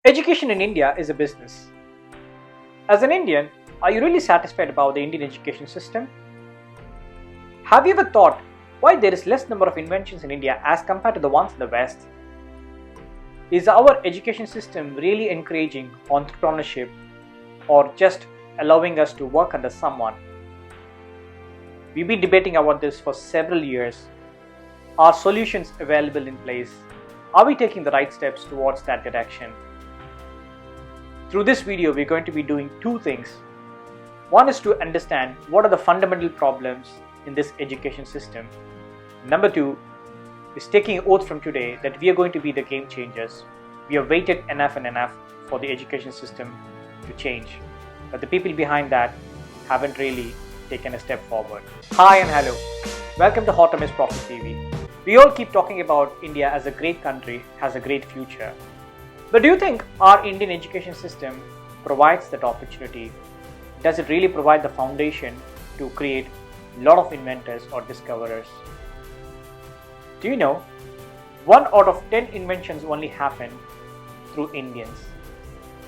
Education in India is a business. As an Indian, are you really satisfied about the Indian education system? Have you ever thought why there is less number of inventions in India as compared to the ones in the West? Is our education system really encouraging entrepreneurship or just allowing us to work under someone? We've been debating about this for several years. Are solutions available in place? Are we taking the right steps towards that direction? Through this video, we're going to be doing two things. One is to understand what are the fundamental problems in this education system. Number two is taking an oath from today that we are going to be the game changers. We have waited enough and enough for the education system to change, but the people behind that haven't really taken a step forward. Hi and hello. Welcome to Amaze Profit TV. We all keep talking about India as a great country, has a great future. But do you think our Indian education system provides that opportunity? Does it really provide the foundation to create a lot of inventors or discoverers? Do you know, 1 out of 10 inventions only happen through Indians.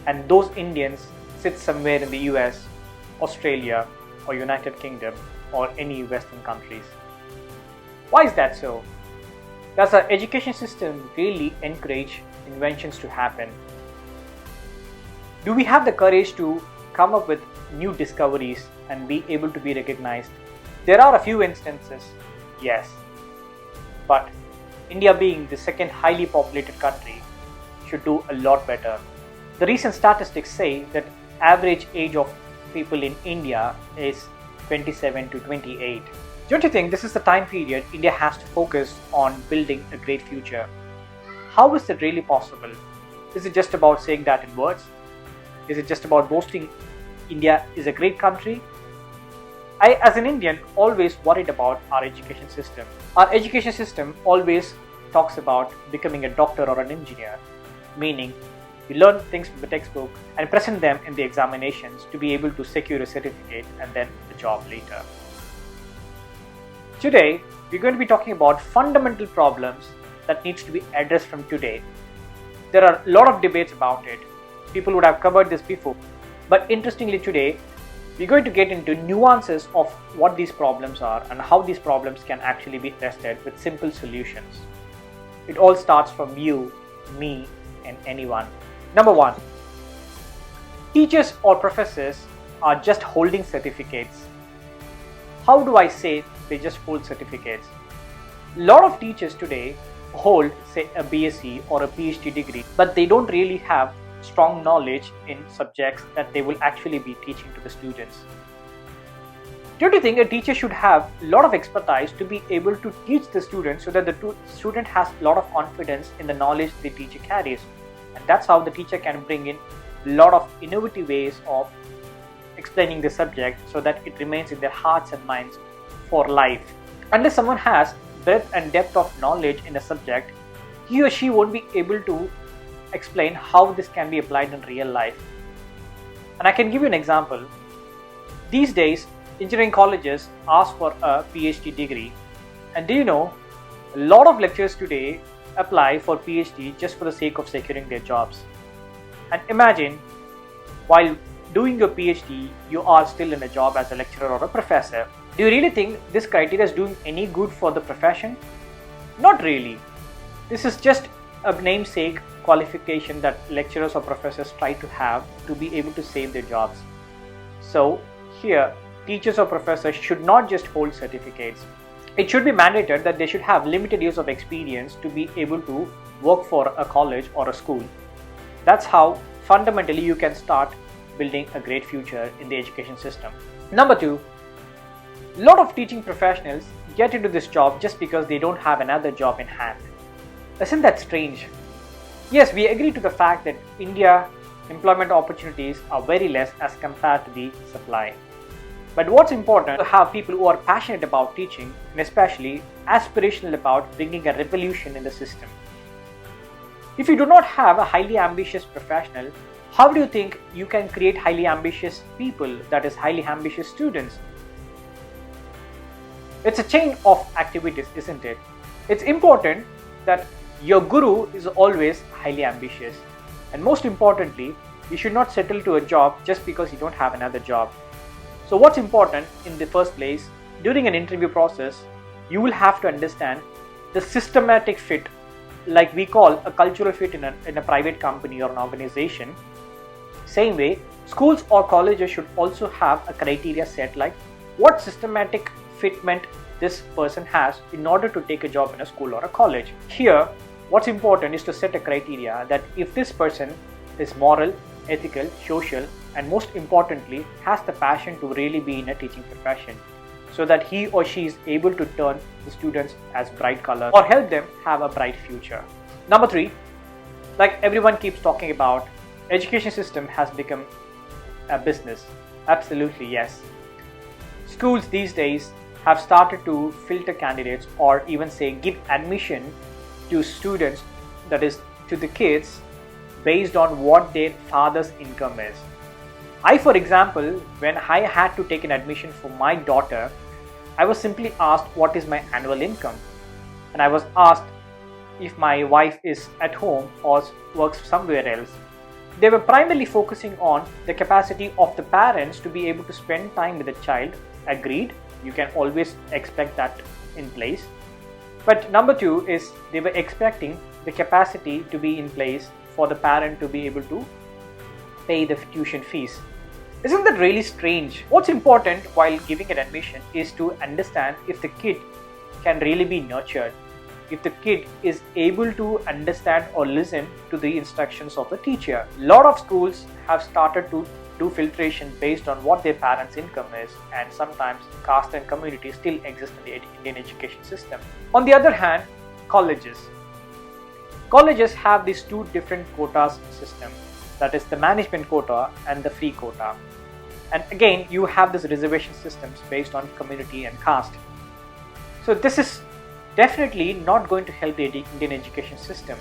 And those Indians sit somewhere in the US, Australia, or United Kingdom, or any Western countries. Why is that so? Does our education system really encourage inventions to happen? Do we have the courage to come up with new discoveries and be able to be recognized? There are a few instances, yes. But India being the second highly populated country should do a lot better. The recent statistics say that average age of people in India is 27 to 28. Don't you think this is the time period India has to focus on building a great future? How is that really possible? Is it just about saying that in words? Is it just about boasting India is a great country? I, as an Indian, always worried about our education system. Our education system always talks about becoming a doctor or an engineer, meaning you learn things from the textbook and present them in the examinations to be able to secure a certificate and then a job later. Today, we're going to be talking about fundamental problems that needs to be addressed from today. There are a lot of debates about it. People would have covered this before. But interestingly today, we're going to get into nuances of what these problems are and how these problems can actually be tested with simple solutions. It all starts from you, me, and anyone. Number one, teachers or professors are just holding certificates. How do I say they just hold certificates? A lot of teachers today hold, say, a BSc or a PhD degree, but they don't really have strong knowledge in subjects that they will actually be teaching to the students. Don't you think a teacher should have a lot of expertise to be able to teach the students so that the student has a lot of confidence in the knowledge the teacher carries? And that's how the teacher can bring in a lot of innovative ways of explaining the subject so that it remains in their hearts and minds for life. Unless someone has breadth and depth of knowledge in a subject, he or she won't be able to explain how this can be applied in real life. And I can give you an example. These days, engineering colleges ask for a PhD degree. And do you know, a lot of lecturers today apply for PhD just for the sake of securing their jobs. And imagine, while doing your PhD, you are still in a job as a lecturer or a professor. Do you really think this criteria is doing any good for the profession? Not really. This is just a namesake qualification that lecturers or professors try to have to be able to save their jobs. So here, teachers or professors should not just hold certificates. It should be mandated that they should have limited years of experience to be able to work for a college or a school. That's how fundamentally you can start building a great future in the education system. Number two, a lot of teaching professionals get into this job just because they don't have another job in hand. Isn't that strange? Yes, we agree to the fact that India employment opportunities are very less as compared to the supply. But what's important to have people who are passionate about teaching and especially aspirational about bringing a revolution in the system. If you do not have a highly ambitious professional, how do you think you can create highly ambitious people, that is highly ambitious students? It's a chain of activities, isn't it? It's important that your guru is always highly ambitious. And most importantly, you should not settle to a job just because you don't have another job. So what's important in the first place, during an interview process, you will have to understand the systematic fit, like we call a cultural fit in a private company or an organization. Same way, schools or colleges should also have a criteria set, like what systematic fitment this person has in order to take a job in a school or a college. Here, what's important is to set a criteria that if this person is moral, ethical, social, and most importantly has the passion to really be in a teaching profession, so that he or she is able to turn the students as bright colors or help them have a bright future. Number 3, like everyone keeps talking about, education system has become a business. Absolutely, yes. Schools these days have started to filter candidates, or even say give admission to students, that is to the kids, based on what their father's income is. I, for example, when I had to take an admission for my daughter, I was simply asked what is my annual income, and I was asked if my wife is at home or works somewhere else. They were primarily focusing on the capacity of the parents to be able to spend time with the child. Agreed, you can always expect that in place. But number 2 is they were expecting the capacity to be in place for the parent to be able to pay the tuition fees. Isn't that really strange? What's important while giving an admission is to understand if the kid can really be nurtured, if the kid is able to understand or listen to the instructions of the teacher. A lot of schools have started to do filtration based on what their parents' income is, and sometimes caste and community still exist in the Indian education system. On the other hand, colleges have these 2 different quotas system, that is the management quota and the free quota. And again, you have this reservation systems based on community and caste. So this is definitely not going to help the Indian education system.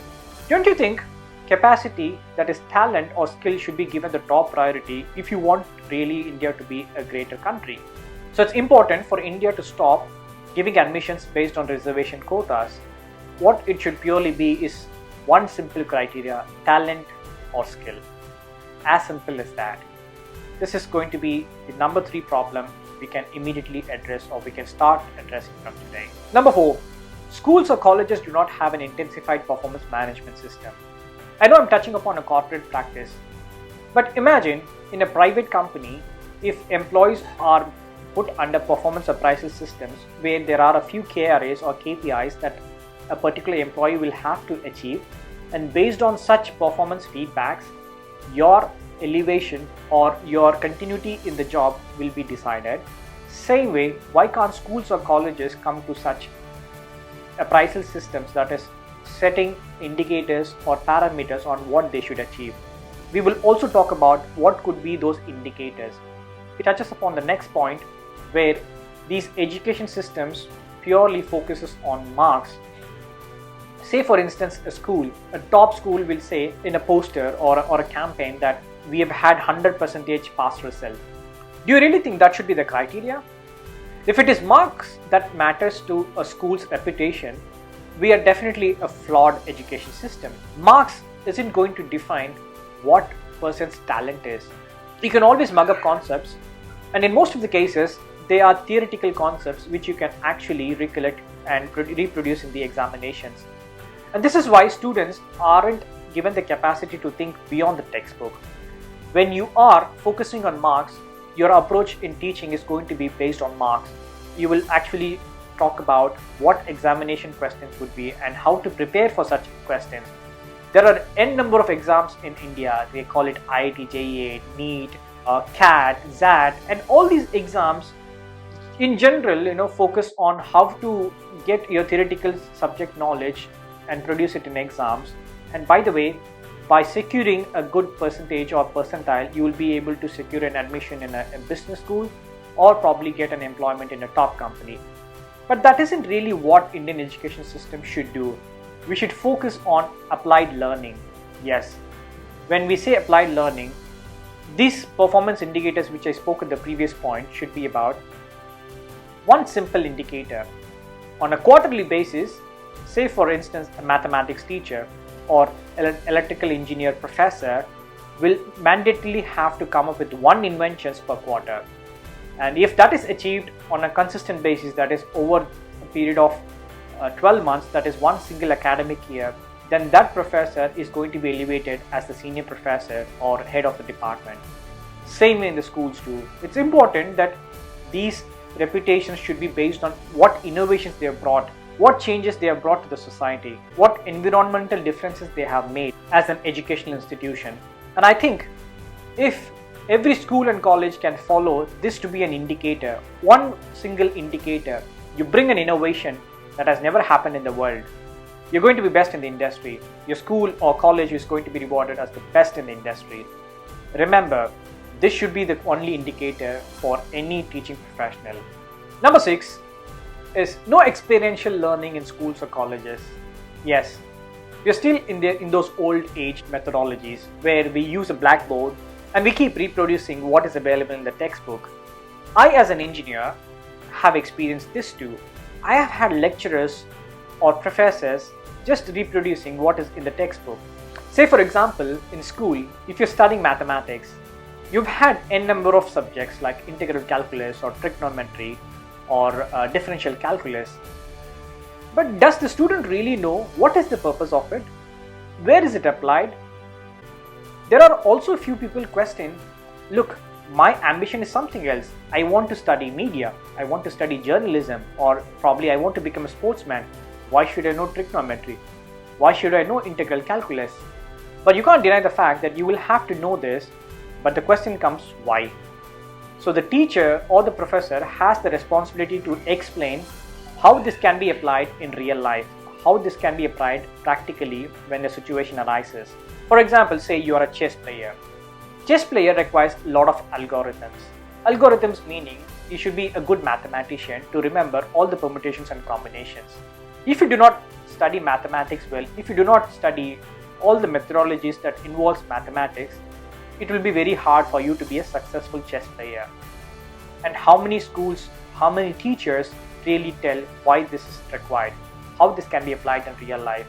Don't you think capacity, that is talent or skill, should be given the top priority if you want really India to be a greater country? So it's important for India to stop giving admissions based on reservation quotas. What it should purely be is one simple criteria: talent or skill. As simple as that. This is going to be the number 3 problem we can immediately address, or we can start addressing from today. Number 4, schools or colleges do not have an intensified performance management system. I know I'm touching upon a corporate practice, but imagine in a private company, if employees are put under performance appraisal systems where there are a few KRAs or KPIs that a particular employee will have to achieve, and based on such performance feedbacks, your elevation or your continuity in the job will be decided. Same way, why can't schools or colleges come to such appraisal systems, that is setting indicators or parameters on what they should achieve? We will also talk about what could be those indicators. It touches upon the next point, where these education systems purely focuses on marks. Say for instance, a top school will say in a poster or a campaign that we have had 100% pass result. Do you really think that should be the criteria? If it is marks that matters to a school's reputation, we are definitely a flawed education system. Marks isn't going to define what person's talent is. You can always mug up concepts, and in most of the cases, they are theoretical concepts which you can actually recollect and reproduce in the examinations. And this is why students aren't given the capacity to think beyond the textbook. When you are focusing on marks, your approach in teaching is going to be based on marks. You will actually talk about what examination questions would be and how to prepare for such questions. There are n number of exams in India. They call it IIT, JEE, NEET, CAT, ZAT, and all these exams in general, focus on how to get your theoretical subject knowledge and produce it in exams. And by the way, by securing a good percentage or percentile, you will be able to secure an admission in a business school or probably get an employment in a top company. But that isn't really what Indian education system should do. We should focus on applied learning. Yes, when we say applied learning, these performance indicators which I spoke at the previous point should be about one simple indicator. On a quarterly basis, say for instance a mathematics teacher, or an electrical engineer professor will mandatorily have to come up with one inventions per quarter. And if that is achieved on a consistent basis, that is over a period of 12 months, that is one single academic year, then that professor is going to be elevated as the senior professor or head of the department. Same way in the schools too. It's important that these reputations should be based on what innovations they have brought, what changes they have brought to the society, what environmental differences they have made as an educational institution. And I think if every school and college can follow this to be an indicator, one single indicator, you bring an innovation that has never happened in the world, you're going to be best in the industry. Your school or college is going to be rewarded as the best in the industry. Remember, this should be the only indicator for any teaching professional. Number 6 is no experiential learning in schools or colleges. Yes, we're still in those old age methodologies where we use a blackboard and we keep reproducing what is available in the textbook. I, as an engineer, have experienced this too. I have had lecturers or professors just reproducing what is in the textbook. Say for example, in school, if you're studying mathematics, you've had n number of subjects like integral calculus or trigonometry or differential calculus. But does the student really know what is the purpose of it? Where is it applied? There are also a few people question, look, my ambition is something else. I want to study media, I want to study journalism, or probably I want to become a sportsman. Why should I know trigonometry? Why should I know integral calculus? But you can't deny the fact that you will have to know this, but the question comes, why? So the teacher or the professor has the responsibility to explain how this can be applied in real life, how this can be applied practically when the situation arises. For example, say you are a chess player. Chess player requires a lot of algorithms. Algorithms meaning you should be a good mathematician to remember all the permutations and combinations. If you do not study mathematics well, if you do not study all the methodologies that involves mathematics, it will be very hard for you to be a successful chess player. And how many schools, how many teachers really tell why this is required, how this can be applied in real life?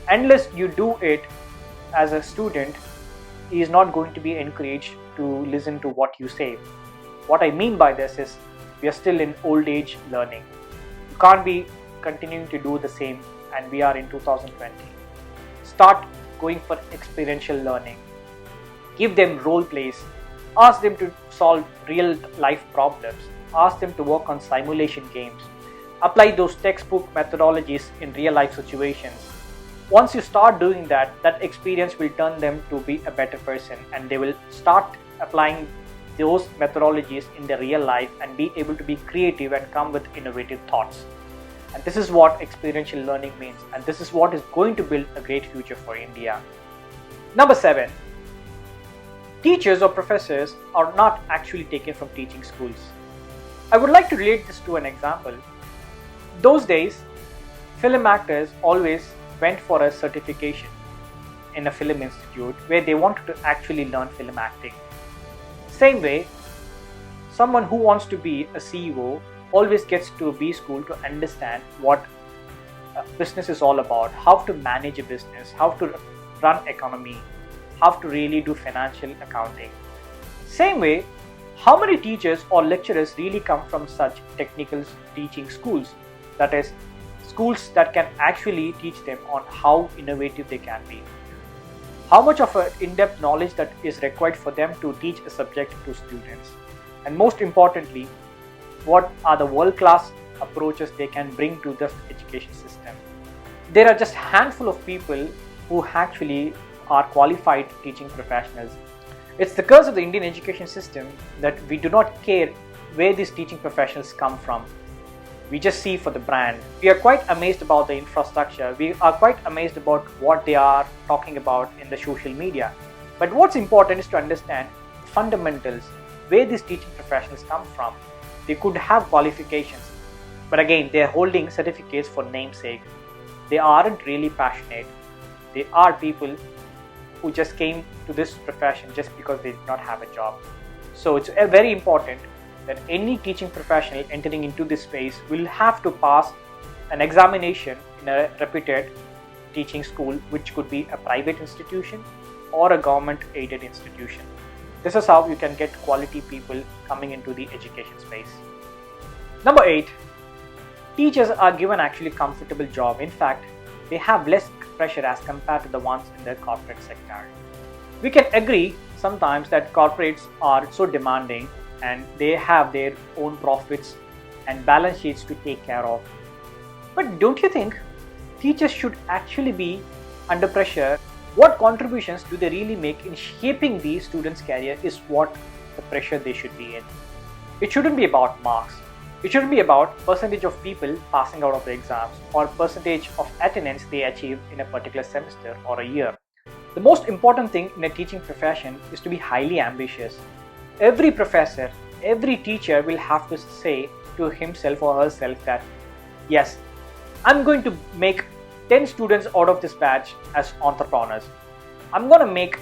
Unless you do it as a student, he is not going to be encouraged to listen to what you say. What I mean by this is we are still in old age learning. You can't be continuing to do the same, and we are in 2020. Start going for experiential learning. Give them role plays. Ask them to solve real life problems. Ask them to work on simulation games. Apply those textbook methodologies in real life situations. Once you start doing that, that experience will turn them to be a better person, and they will start applying those methodologies in their real life and be able to be creative and come with innovative thoughts. And this is what experiential learning means, and this is what is going to build a great future for India. Number 7. Teachers or professors are not actually taken from teaching schools. I would like to relate this to an example. Those days, film actors always went for a certification in a film institute where they wanted to actually learn film acting. Same way, someone who wants to be a CEO always gets to a B school to understand what business is all about, how to manage a business, how to run economy, how to really do financial accounting. Same way, how many teachers or lecturers really come from such technical teaching schools? That is, schools that can actually teach them on how innovative they can be. How much of an in-depth knowledge that is required for them to teach a subject to students? And most importantly, what are the world-class approaches they can bring to the education system? There are just a handful of people who actually are qualified teaching professionals. It's the curse of the Indian education system that we do not care where these teaching professionals come from. We just see for the brand. We are quite amazed about the infrastructure. We are quite amazed about what they are talking about in the social media. But what's important is to understand fundamentals, where these teaching professionals come from. They could have qualifications, but again, they are holding certificates for namesake. They aren't really passionate. They are people who just came to this profession just because they did not have a job. So it's very important that any teaching professional entering into this space will have to pass an examination in a reputed teaching school, which could be a private institution or a government aided institution. This is how you can get quality people coming into the education space. Number 8, teachers are given actually comfortable job. In fact, they have less pressure as compared to the ones in the corporate sector. We can agree sometimes that corporates are so demanding and they have their own profits and balance sheets to take care of. But don't you think teachers should actually be under pressure? What contributions do they really make in shaping the student's career is what the pressure they should be in. It shouldn't be about marks. It shouldn't be about percentage of people passing out of the exams or percentage of attendance they achieve in a particular semester or a year. The most important thing in a teaching profession is to be highly ambitious. Every professor, every teacher will have to say to himself or herself that, yes, I'm going to make 10 students out of this batch as entrepreneurs. I'm going to make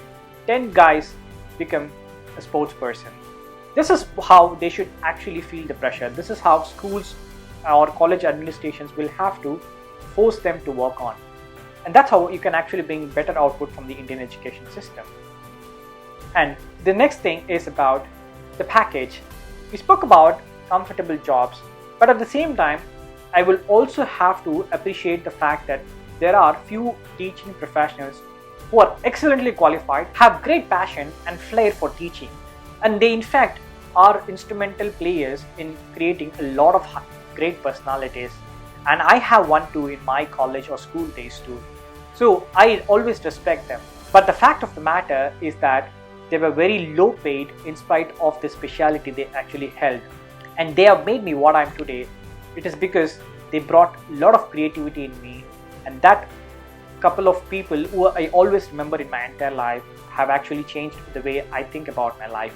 10 guys become a sports person. This is how they should actually feel the pressure. This is how schools or college administrations will have to force them to work on. And that's how you can actually bring better output from the Indian education system. And the next thing is about the package. We spoke about comfortable jobs, but at the same time, I will also have to appreciate the fact that there are few teaching professionals who are excellently qualified, have great passion and flair for teaching, and they in fact are instrumental players in creating a lot of great personalities. And I have one too in my college or school days too. So I always respect them. But the fact of the matter is that they were very low paid in spite of the speciality they actually held. And they have made me what I am today. It is because they brought a lot of creativity in me, and that couple of people who I always remember in my entire life have actually changed the way I think about my life.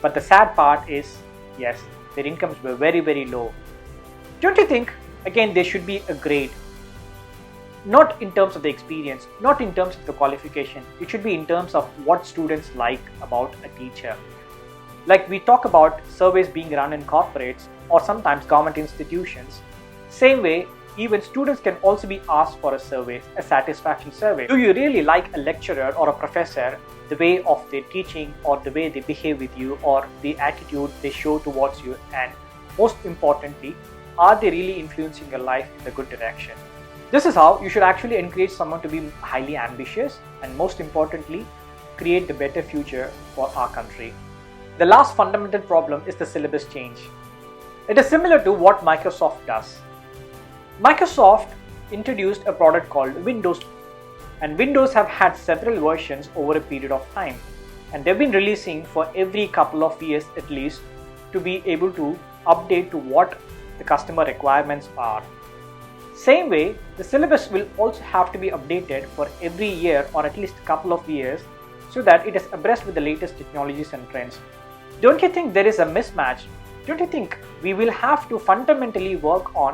But the sad part is, yes, their incomes were very, very low. Don't you think, again, there should be a grade? Not in terms of the experience, not in terms of the qualification. It should be in terms of what students like about a teacher. Like we talk about surveys being run in corporates or sometimes government institutions. Same way, even students can also be asked for a survey, a satisfaction survey. Do you really like a lecturer or a professor, the way of their teaching or the way they behave with you or the attitude they show towards you? And most importantly, are they really influencing your life in a good direction? This is how you should actually encourage someone to be highly ambitious and most importantly, create the better future for our country. The last fundamental problem is the syllabus change. It is similar to what Microsoft does. Microsoft introduced a product called Windows, and Windows have had several versions over a period of time, and they've been releasing for every couple of years at least to be able to update to what the customer requirements are. Same way, the syllabus will also have to be updated for every year or at least a couple of years so that it is abreast with the latest technologies and trends. Don't you think there is a mismatch? Don't you think we will have to fundamentally work on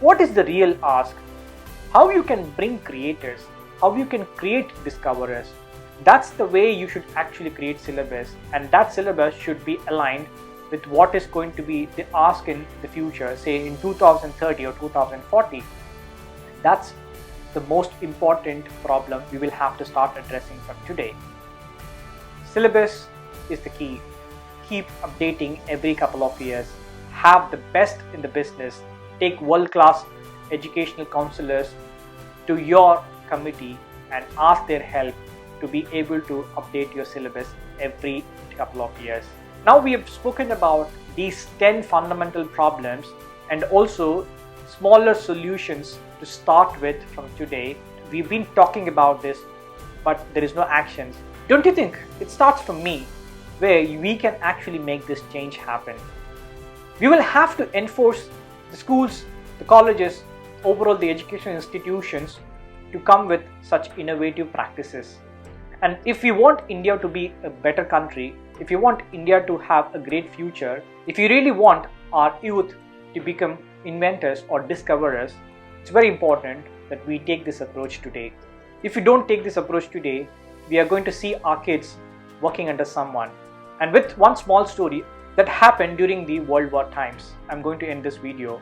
what is the real ask? How you can bring creators? How you can create discoverers? That's the way you should actually create syllabus, and that syllabus should be aligned with what is going to be the ask in the future, say in 2030 or 2040. That's the most important problem we will have to start addressing from today. Syllabus is the key. Keep updating every couple of years. Have the best in the business. Take world-class educational counselors to your committee and ask their help to be able to update your syllabus every couple of years. Now we have spoken about these 10 fundamental problems and also smaller solutions to start with from today. We've been talking about this, but there is no actions. Don't you think it starts from me, where we can actually make this change happen? We will have to enforce the schools, the colleges, overall the education institutions to come with such innovative practices. And if we want India to be a better country, if you want India to have a great future, if you really want our youth to become inventors or discoverers, it's very important that we take this approach today. If we don't take this approach today, we are going to see our kids working under someone. And with one small story that happened during the World War times, I'm going to end this video.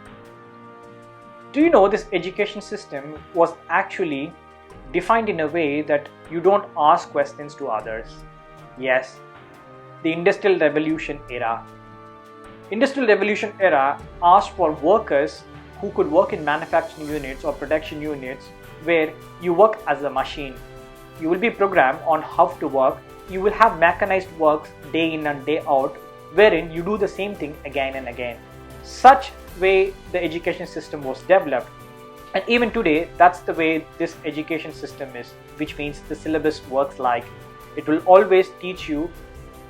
Do you know this education system was actually defined in a way that you don't ask questions to others? Yes, the Industrial Revolution era. Industrial Revolution era asked for workers who could work in manufacturing units or production units where you work as a machine. You will be programmed on how to work. You will have mechanized works day in and day out wherein you do the same thing again and again. Such way the education system was developed, and even today that's the way this education system is, which means the syllabus works like it will always teach you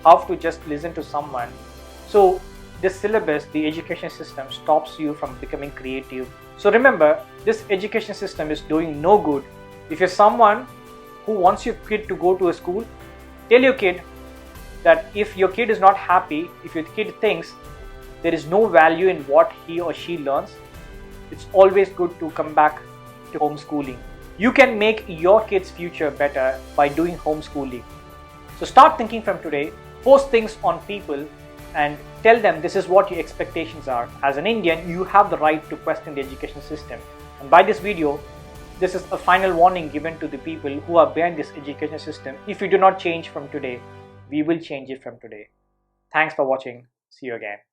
how to just listen to someone. So this syllabus, the education system, stops you from becoming creative. So remember, this education system is doing no good. If you're someone who wants your kid to go to a school, tell your kid that if your kid is not happy, if your kid thinks there is no value in what he or she learns, it's always good to come back to homeschooling. You can make your kid's future better by doing homeschooling. So start thinking from today, post things on people and tell them this is what your expectations are. As an Indian, you have the right to question the education system. And by this video, this is a final warning given to the people who are behind this education system. If you do not change from today, we will change it from today. Thanks for watching. See you again.